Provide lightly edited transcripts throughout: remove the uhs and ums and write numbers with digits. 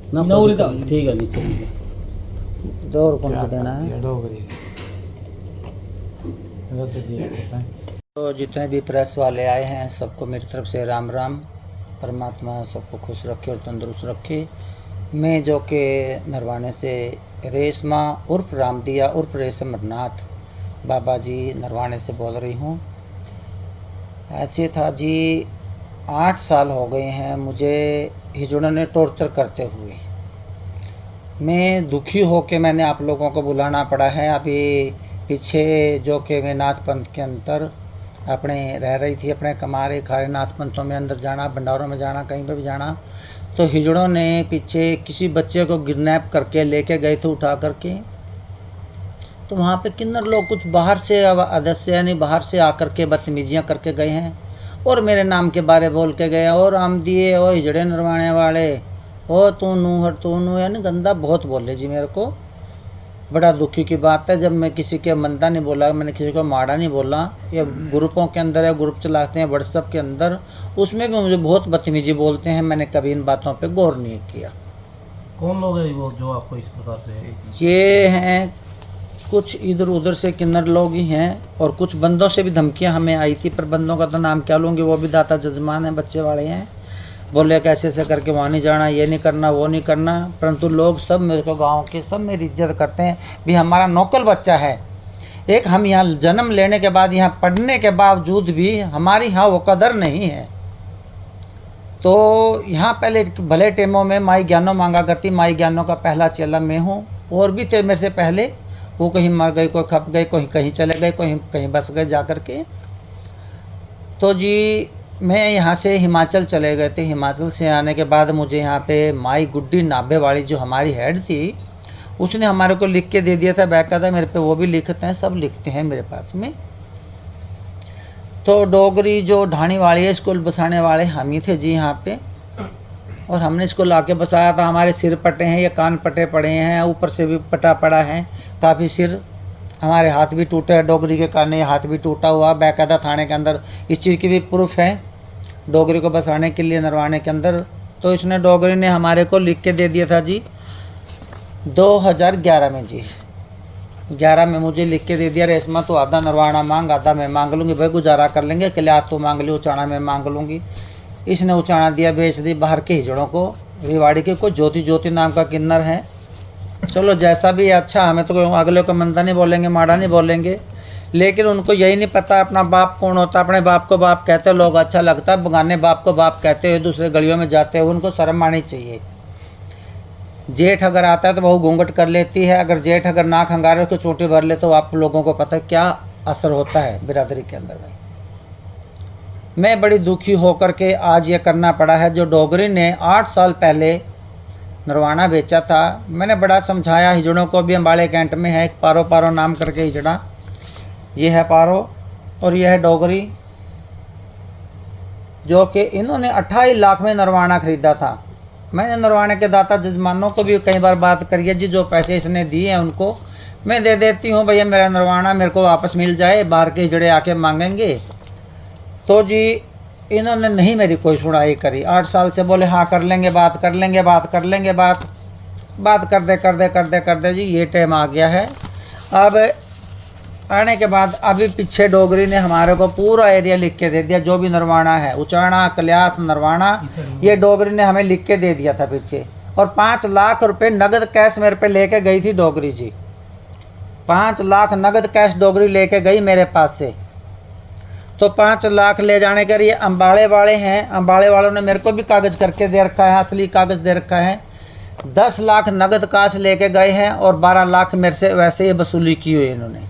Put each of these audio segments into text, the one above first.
ठीक है नीचे 2 और कौन सा देना है? तो जितने भी प्रेस वाले आए हैं सबको मेरी तरफ से राम राम। परमात्मा सबको खुश रखे और तंदुरुस्त रखे। मैं जो कि नरवाने से रेशमा उर्फ रामदिया उर्फ रेशम नाथ बाबा जी नरवाने से बोल रही हूँ। ऐसे था जी 8 साल हो गए हैं मुझे हिजड़ों ने टॉर्चर करते हुए। मैं दुखी हो के मैंने आप लोगों को बुलाना पड़ा है। अभी पीछे जो कि मैं नाथ पंथ के अंदर अपने रह रही थी, अपने कमारे खारे नाथ पंथों में अंदर जाना, भंडारों में जाना, कहीं पर भी जाना, तो हिजड़ों ने पीछे किसी बच्चे को किडनैप करके लेके गए थे उठा करके। तो वहाँ पे किन्नर लोग कुछ बाहर से अदस्य यानी बाहर से आकर के बदतमीजियाँ करके गए हैं और मेरे नाम के बारे बोल के गए। और आम दिए ओ हिजड़े नरवाने वाले, ओ तू नू यानी गंदा बहुत बोले जी मेरे को। बड़ा दुखी की बात है। जब मैं किसी के मंदा नहीं बोला, मैंने किसी को माड़ा नहीं बोला। ये ग्रुपों के अंदर या ग्रुप चलाते हैं व्हाट्सएप के अंदर, उसमें भी मुझे बहुत बदतमीजी बोलते हैं। मैंने कभी इन बातों पे गौर नहीं किया। कौन लोग हैं वो जो आपको इस प्रकार से? ये हैं कुछ इधर उधर से किन्नर लोग ही हैं और कुछ बंदों से भी धमकियां हमें आई थी, पर बंदों का तो नाम क्या लूँगी, वो भी दाता जजमान हैं, बच्चे वाले हैं। बोले कैसे ऐसे करके वहाँ नहीं जाना, ये नहीं करना, वो नहीं करना। परंतु लोग सब मेरे को गांव के सब मेरी इज्जत करते हैं। भी हमारा नौकल बच्चा है एक, हम यहाँ जन्म लेने के बाद यहाँ पढ़ने के बावजूद भी हमारी यहाँ वो कदर नहीं है। तो यहाँ पहले भले टेमों में माई ज्ञानों मांगा करती, माई ज्ञानों का पहला चेला मैं हूँ। और भी थे मेरे से पहले, वो कहीं मर गए, कोई खप गए, कोई कहीं चले गए, कोई कहीं बस गए जा कर के। तो जी मैं यहाँ से हिमाचल चले गए थे। हिमाचल से आने के बाद मुझे यहाँ पे माई गुड्डी नाभे वाली जो हमारी हेड थी, उसने हमारे को लिख के दे दिया था, बाकायदा मेरे पे वो भी लिखते हैं, सब लिखते हैं मेरे पास में। तो डोगरी जो ढाणी वाली है, स्कूल बसाने वाले हम ही थे जी यहाँ पे। और हमने इसको ला के बसाया था। हमारे सिर पटे हैं, ये कान पटे पड़े हैं, ऊपर से भी पटा पड़ा है काफ़ी सिर। हमारे हाथ भी टूटे हैं डोगरी के कारण, ये हाथ भी टूटा हुआ। बाकायदा थाने के अंदर इस चीज़ की भी प्रूफ है डोगरी को बसाने के लिए नरवाने के अंदर। तो इसने डोगरी ने हमारे को लिख के दे दिया था जी 2011 में जी 11 में मुझे लिख के दे दिया, रेशमा तो आधा नरवाना मांग, आधा मैं मांग लूँगी, भाई गुजारा कर लेंगे। किले तो मांग ली, उचाना मैं मांग लूँगी। इसने उचाना दिया, बेच दी बाहर के हिजड़ों को। रिवाड़ी के को ज्योति नाम का किन्नर है। चलो जैसा भी अच्छा, हमें तो अगले को मंदा नहीं बोलेंगे, माड़ा नहीं बोलेंगे, लेकिन उनको यही नहीं पता अपना बाप कौन होता। अपने बाप को बाप कहते लोग अच्छा लगता है, बगाने बाप को बाप कहते हुए दूसरे गलियों में जाते हुए उनको शर्म आनी चाहिए। जेठ अगर आता है तो बहू घूंघट कर लेती है, अगर जेठ अगर नाक हंगारे उसको चोटी भर ले तो आप लोगों को पता है क्या असर होता है बिरादरी के अंदर में। मैं बड़ी दुखी होकर के आज ये करना पड़ा है। जो डोगरी ने 8 साल पहले नरवाना बेचा था, मैंने बड़ा समझाया हिजड़ों को भी। अम्बाड़े कैंट में है एक पारो नाम करके हिजड़ा, ये है पारो और यह है डोगरी, जो कि इन्होंने 28 लाख में नरवाना खरीदा था। मैंने नरवाने के दाता जजमानों को भी कई बार बात करी है जी, जो पैसे इसने दिए हैं उनको मैं दे देती हूँ, भैया मेरा नरवाना मेरे को वापस मिल जाए, बाहर के हिजड़े आके मांगेंगे। तो जी इन्होंने नहीं मेरी कोई सुनाई करी। 8 साल से बोले हाँ कर लेंगे बात, कर लेंगे बात, कर लेंगे बात करते जी ये टाइम आ गया है। अब आने के बाद अभी पीछे डोगरी ने हमारे को पूरा एरिया लिख के दे दिया, जो भी नरवाना है, उचाना कल्याथ नरवाना, ये डोगरी ने हमें लिख के दे दिया था पीछे। और 5 लाख रुपए नगद कैश मेरे पे लेके गई थी डोगरी जी। 5 लाख नगद कैश डोगरी लेके गई मेरे पास से। तो 5 लाख ले जाने के लिए अम्बाड़े वाले हैं, अम्बाड़े वालों ने मेरे को भी कागज़ करके दे रखा है, असली कागज़ दे रखा है। 10 लाख नगद काश लेके गए हैं और 12 लाख मेरे से वैसे ही वसूली की हुई इन्होंने।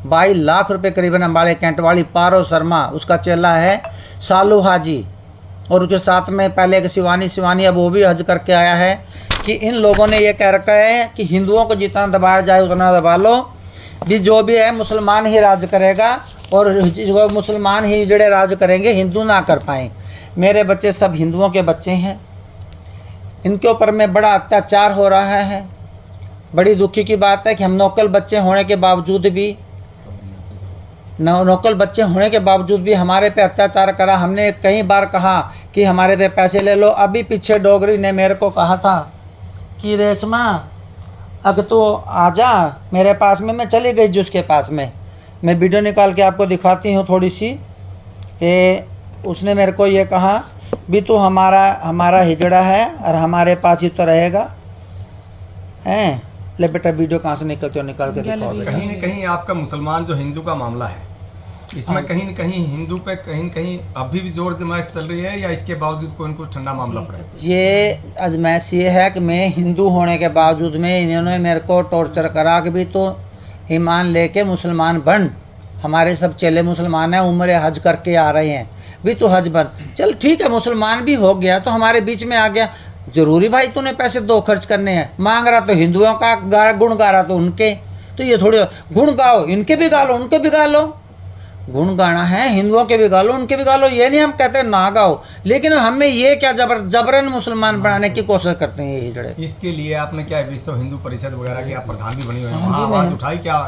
22 लाख रुपए करीबन अम्बाड़े कैंट वाली पारो शर्मा, उसका चेला है सालू हाजी, और उसके साथ में पहले एक शिवानी अब वो भी हज करके आया है। कि इन लोगों ने ये कह रखा है कि हिंदुओं को जितना दबाया जाए उतना दबा लो, भी जो भी है मुसलमान ही राज करेगा और मुसलमान ही जड़े राज करेंगे, हिंदू ना कर पाएँ। मेरे बच्चे सब हिंदुओं के बच्चे हैं, इनके ऊपर में बड़ा अत्याचार हो रहा है। बड़ी दुखी की बात है कि हम नौकल बच्चे होने के बावजूद भी हमारे पे अत्याचार करा। हमने कई बार कहा कि हमारे पे पैसे ले लो। अभी पीछे डोगरी ने मेरे को कहा था कि रेशमा अगर तो आ जा मेरे पास में। मैं चली गई जी उसके पास में। मैं वीडियो निकाल के आपको दिखाती हूँ थोड़ी सी। ये उसने मेरे को ये कहा भी तू हमारा हिजड़ा है और हमारे पास ही तो रहेगा हैं। ले बेटा वीडियो कहाँ से निकलते हो, निकाल के दिखाओ बेटा। कहीं न कहीं आपका मुसलमान जो हिंदू का मामला है, इसमें कहीं न कहीं हिंदू पे कहीं न कहीं अभी भी जोर जमाइश चल रही है, या इसके बावजूद कोई इनको ठंडा मामला पड़ा है? ये अजमाइश ये है कि मैं हिंदू होने के बावजूद में इन्होंने मेरे को टॉर्चर करा कि भी तो ईमान लेके मुसलमान बन। हमारे सब चेले मुसलमान हैं, उम्र हज करके आ रहे हैं, भी तो हज बन। चल ठीक है, मुसलमान भी हो गया तो हमारे बीच में आ गया। जरूरी भाई तूने पैसे दो खर्च करने हैं। मांग रहा तो हिंदुओं का गुण गा रहा तो उनके। तो ये थोड़ी गुण गाओ, इनके भी गा लो उनके भी गा लो। गुण गाना है हिंदुओं के भी गा लो उनके भी गा लो, ये नहीं हम कहते ना गाओ। लेकिन हमें ये क्या जबरन मुसलमान बनाने की कोशिश करते हैं ये हिजड़े। इसके लिए आपने क्या विश्व हिंदू परिषद वगैरह की आप प्रधान भी बनी हुई हैं, वहाँ आवाज़ उठाई? क्या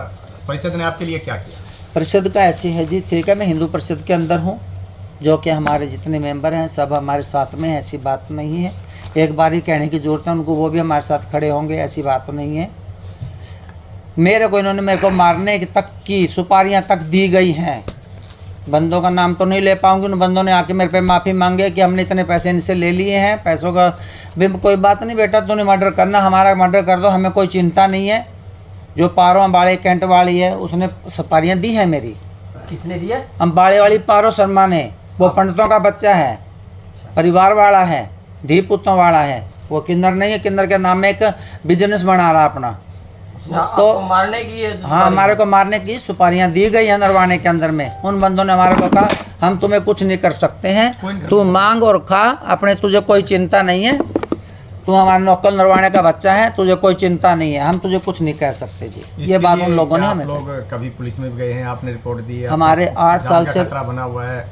परिषद ने आपके लिए क्या किया? परिषद का ऐसी है जी, ठीक है, मैं हिंदू परिषद के अंदर हूँ, जो कि हमारे जितने मेंबर हैं सब हमारे साथ में, ऐसी बात नहीं है। एक बार ही कहने की ज़रूरत है उनको, वो भी हमारे साथ खड़े होंगे, ऐसी बात तो नहीं है। इन्होंने मेरे को मारने तक की सुपारियां तक दी गई हैं। बंदों का नाम तो नहीं ले पाऊंगी। उन बंदों ने आके मेरे पे माफ़ी मांगे कि हमने इतने पैसे इनसे ले लिए हैं। पैसों का भी कोई बात नहीं बेटा, तूने मर्डर करना हमारा मर्डर कर दो, हमें कोई चिंता नहीं है। जो पारो अम्बाड़े कैंट वाली है उसने सुपारियाँ दी हैं मेरी। किसने दिया? अम्बाड़े वाली पारो शर्मा ने। वो पंडितों का बच्चा है, परिवार वाला है, धी पुतों वाला है। वो किन्नर नहीं है, किन्नर के नाम में एक बिजनेस बना रहा अपना। तो मारने की है? हाँ, हमारे को मारने की सुपारियाँ दी गई हैं नरवाने के अंदर में। उन बंदों ने हमारे को कहा हम तुम्हें कुछ नहीं कर सकते हैं, तू मांग और खा अपने, तुझे कोई चिंता नहीं है, तू हमारे नौकल नरवाने का बच्चा है, तुझे कोई चिंता नहीं है, हम तुझे कुछ नहीं कह सकते जी। ये बात उन लोगों ने हमें। लोग कभी पुलिस में भी गए हैं, आपने रिपोर्ट दी है? हमारे 8 साल से खतरा बना हुआ है,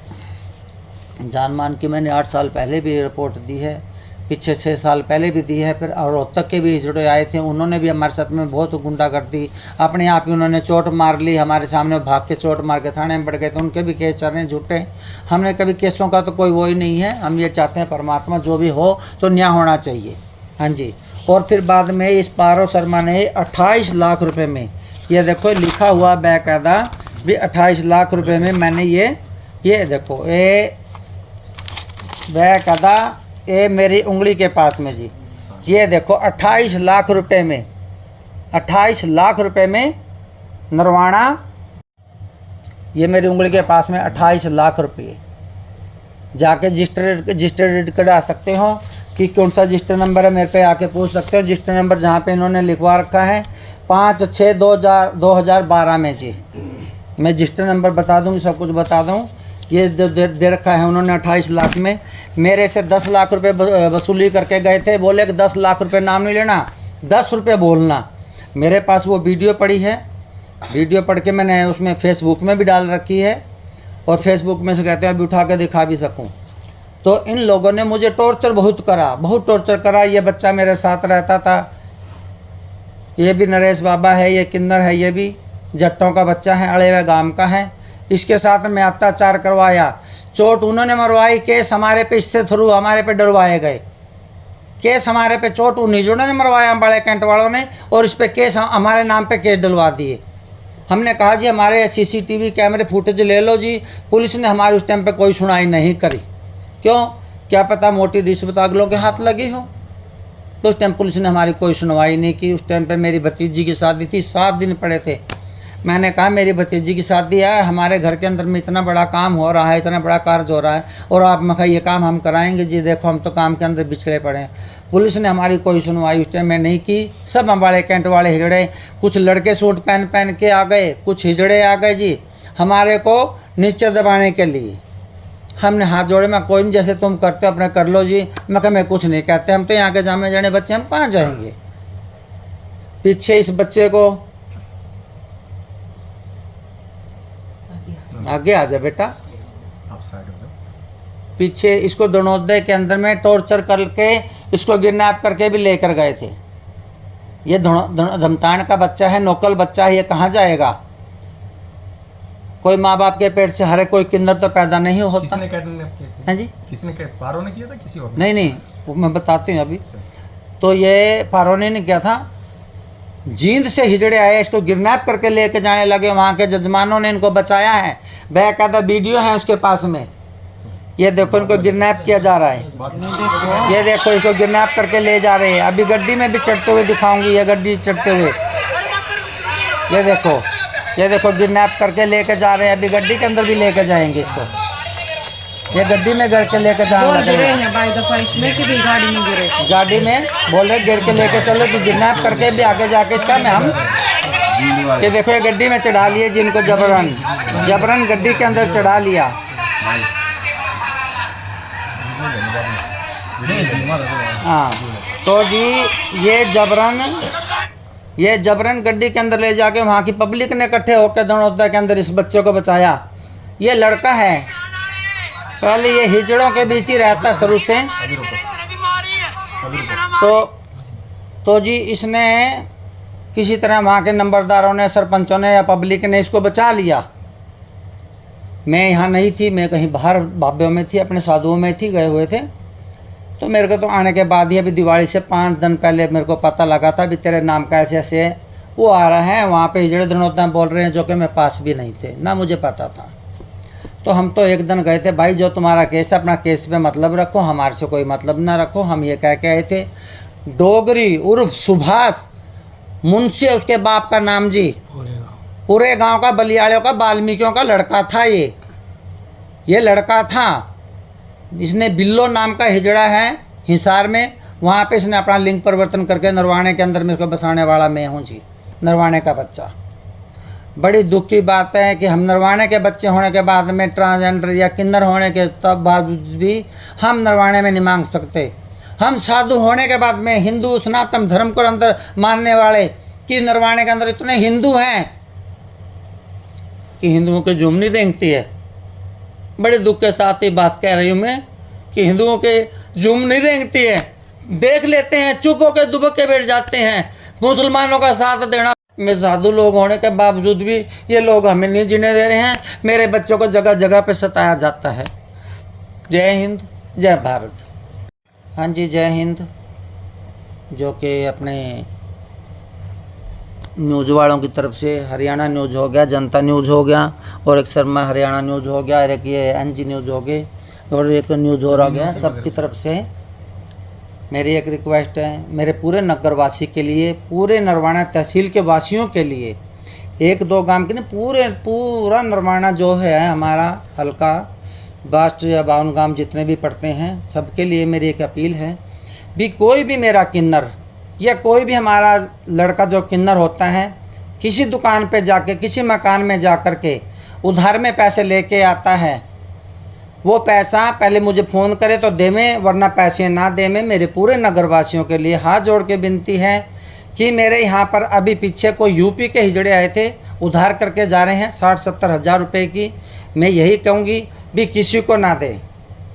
जान मान की मैंने 8 साल पहले भी रिपोर्ट दी है, पीछे 6 साल पहले भी दी है। फिर और रोहतक के भी हिजड़े आए थे, उन्होंने भी हमारे साथ में बहुत गुंडागर्दी अपने आप ही उन्होंने चोट मार ली हमारे सामने, भाग के चोट मार के थाने में बढ़ गए थे। उनके भी केस चल रहे हैं झूठे। हमने कभी केसों का तो कोई वो ही नहीं है। हम ये चाहते हैं परमात्मा जो भी हो तो न्याय होना चाहिए। हाँ जी। और फिर बाद में इस पारो शर्मा ने 28 लाख रुपये में, ये देखो लिखा हुआ बाकायदा भी 28 लाख रुपये में मैंने ये देखो ये बाकायदा ये मेरी उंगली के पास में जी, ये देखो 28 लाख रुपए में, 28 लाख रुपए में नरवाना, ये मेरी उंगली के पास में 28 लाख रुपये। जाके रजिस्टर्ड करा सकते हो कि कौन सा रजिस्टर नंबर है, मेरे पे आके पूछ सकते हो। रजिस्टर नंबर जहाँ पे इन्होंने लिखवा रखा है 5/6/2012 में जी। मैं रजिस्टर नंबर बता दूँगी, सब कुछ बता दूँ। ये दे रखा है उन्होंने 28 लाख में। मेरे से 10 लाख रुपए वसूली करके गए थे, बोले कि 10 लाख रुपए नाम नहीं लेना, 10 रुपये बोलना। मेरे पास वो वीडियो पड़ी है, वीडियो पढ़ के मैंने उसमें फेसबुक में भी डाल रखी है, और फेसबुक में से कहते हैं अभी उठा के दिखा भी सकूं। तो इन लोगों ने मुझे टॉर्चर बहुत करा, बहुत टॉर्चर करा। ये बच्चा मेरे साथ रहता था, ये भी नरेश बाबा है, ये किन्नर है, ये भी जट्टों का बच्चा है, अड़े हुए गांव का है। इसके साथ में अत्याचार करवाया, चोट उन्होंने मरवाई, केस हमारे पे इससे थ्रू हमारे पे डलवाए गए। केस हमारे पे चोट उन्हीं जोड़ों ने मरवाया, बड़े कैंट वालों ने, और इस पे केस हमारे नाम पे केस डलवा दिए। हमने कहा जी हमारे CCTV कैमरे फुटेज ले लो जी। पुलिस ने हमारी उस टाइम पे कोई सुनाई नहीं करी। क्यों? क्या पता मोटी रिश्वत अगलों के हाथ लगी हो। तो उस टाइम पुलिस ने हमारी कोई सुनवाई नहीं की। उस टाइम पे मेरी भतीजी की शादी थी, 7 दिन पड़े थे। मैंने कहा मेरी भतीजी की शादी है, हमारे घर के अंदर में इतना बड़ा काम हो रहा है, इतना बड़ा कार्य हो रहा है, और आप मैं ये काम हम कराएंगे जी? देखो हम तो काम के अंदर बिछड़े पड़े हैं। पुलिस ने हमारी कोई सुनवाई उस टाइम में नहीं की। सब हमारे कैंट वाले हिजड़े, कुछ लड़के सूट पहन के आ गए, कुछ हिजड़े आ गए जी हमारे को नीचे दबाने के लिए। हमने हाथ जोड़े, मैं कोई नहीं, जैसे तुम करते हो अपने कर लो जी। मैं कहा मैं कुछ नहीं कहते, हम तो यहाँ के जामे जाने बच्चे, हम कहाँ जाएंगे। पीछे इस बच्चे को आगे आ जा बेटा, आप साइड हो जाओ। पीछे इसको दनोदय के अंदर में टॉर्चर करके इसको किडनैप करके भी लेकर गए थे। ये धमतान का बच्चा है, नौकल बच्चा है, ये कहाँ जाएगा? कोई माँ बाप के पेट से हरे कोई किन्नर तो पैदा नहीं होता। किसने किडनैप किया था? हाँ जी, किसने पारो ने किया था, किसी और ने? नहीं वो मैं बताती हूँ अभी। तो ये फारोनी ने क्या था, जींद से हिजड़े आए, इसको किडनैप करके लेके जाने लगे। वहाँ के जजमानों ने इनको बचाया है, बेकायदा वीडियो है उसके पास में। ये देखो इनको किडनैप किया जा रहा है, ये देखो इसको किडनैप करके ले जा रहे हैं। अभी गड्डी में भी चढ़ते हुए दिखाऊंगी, ये गड्डी चढ़ते हुए, ये देखो किडनैप करके लेके जा रहे हैं। अभी गड्डी के अंदर भी लेके जाएंगे इसको, ये गड्डी में गिर के लेके जाने लगे हैं। भाई दफा इसमें कि भी गाड़ी में गिरे, गाड़ी में बोल रहे गिर के लेके चलो, तो किडनैप करके भी आगे जाके इसका में हम, ये देखो ये गड्डी में चढ़ा लिए जिनको जबरन गड्डी के अंदर चढ़ा लिया। हाँ तो जी ये जबरन गड्डी के अंदर ले जाके वहाँ की पब्लिक ने इकट्ठे होकर दौड़ों के अंदर इस बच्चे को बचाया। ये लड़का है, पहले ये हिजड़ों के बीच ही रहता शुरू से। तो जी इसने किसी तरह वहाँ के नंबरदारों ने, सरपंचों ने या पब्लिक ने इसको बचा लिया। मैं यहाँ नहीं थी, मैं कहीं बाहर बाब्यों में थी, अपने साधुओं में थी, गए हुए थे। तो मेरे को तो आने के बाद ही अभी दिवाली से 5 दिन पहले मेरे को पता लगा था, अभी तेरे नाम का ऐसे ऐसे वो आ रहा है। वहाँ पे हिजड़े धनौता बोल रहे हैं, जो कि मैं पास भी नहीं थे, ना मुझे पता था। तो हम तो एक दिन गए थे, भाई जो तुम्हारा केस है अपना केस पे मतलब रखो, हमारे से कोई मतलब ना रखो। हम ये कह के आए थे। डोगरी उर्फ सुभाष मुंशी, उसके बाप का नाम जी, पूरे गांव का बलियाड़ियों का वाल्मीकियों का लड़का था। ये लड़का था। इसने बिल्लो नाम का हिजड़ा है हिसार में, वहाँ पे इसने अपना लिंग परिवर्तन करके नरवाणे के अंदर में इसको बसाने वाला मैं हूँ जी, नरवाणे का बच्चा। बड़ी दुख की बात है कि हम नरवाणे के बच्चे होने के बाद में ट्रांसजेंडर या किन्नर होने के तब बावजूद भी हम नरवाणे में नहीं मांग सकते। हम साधु होने के बाद में हिंदू सनातन धर्म को अंदर मानने वाले कि नरवाणे के अंदर इतने हिंदू हैं कि हिंदुओं की जुमनी रेंगती है। बड़े दुख के साथ ही बात कह रही हूँ मैं कि हिंदुओं के जुमनी रेंगती है। देख लेते हैं, चुप होकर दुबक के बैठ जाते हैं। मुसलमानों का साथ देना, मैं साधु लोग होने के बावजूद भी ये लोग हमें नहीं जीने दे रहे हैं। मेरे बच्चों को जगह जगह पे सताया जाता है। जय हिंद, जय भारत। हाँ जी, जय हिंद। जो कि अपने न्यूज़ वालों की तरफ से हरियाणा न्यूज़ हो गया, जनता न्यूज़ हो गया, और एक शर्मा हरियाणा न्यूज़ हो गया, और एक ये एनजी न्यूज़ हो गई, और एक न्यूज़ और आ गया। सबकी तरफ से मेरी एक रिक्वेस्ट है, मेरे पूरे नगरवासी के लिए, पूरे नरवाणा तहसील के वासियों के लिए, 1-2 गांव के नहीं, पूरा नरवाणा जो है हमारा हल्का 62 या 52 गांव जितने भी पड़ते हैं, सबके लिए मेरी एक अपील है भी कोई भी मेरा किन्नर या कोई भी हमारा लड़का जो किन्नर होता है, किसी दुकान पे जाके, किसी मकान में जा कर के उधार में पैसे लेके आता है, वो पैसा पहले मुझे फ़ोन करे तो दे में, वरना पैसे ना दे में। मेरे पूरे नगरवासियों के लिए हाथ जोड़ के विनती है कि मेरे यहाँ पर अभी पीछे कोई यूपी के हिजड़े आए थे, उधार करके जा रहे हैं 60-70 हज़ार रुपये की। मैं यही कहूँगी भी किसी को ना दें,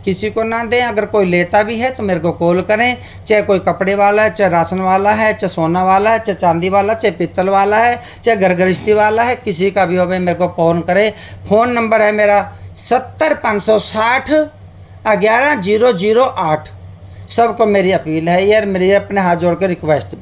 किसी को ना दें। अगर कोई लेता भी है तो मेरे को कॉल करें, चाहे कोई कपड़े वाला है, चाहे राशन वाला है, चाहे सोना वाला है, चाहे चांदी वाला, चाहे पित्तल वाला है, चाहे घर गृहस्थी वाला है, किसी का भी हो भाई मेरे को फ़ोन करें। फ़ोन नंबर है मेरा 70 560 11 008। सबको मेरी अपील है यार, मेरी अपने हाथ जोड़ के रिक्वेस्ट भी।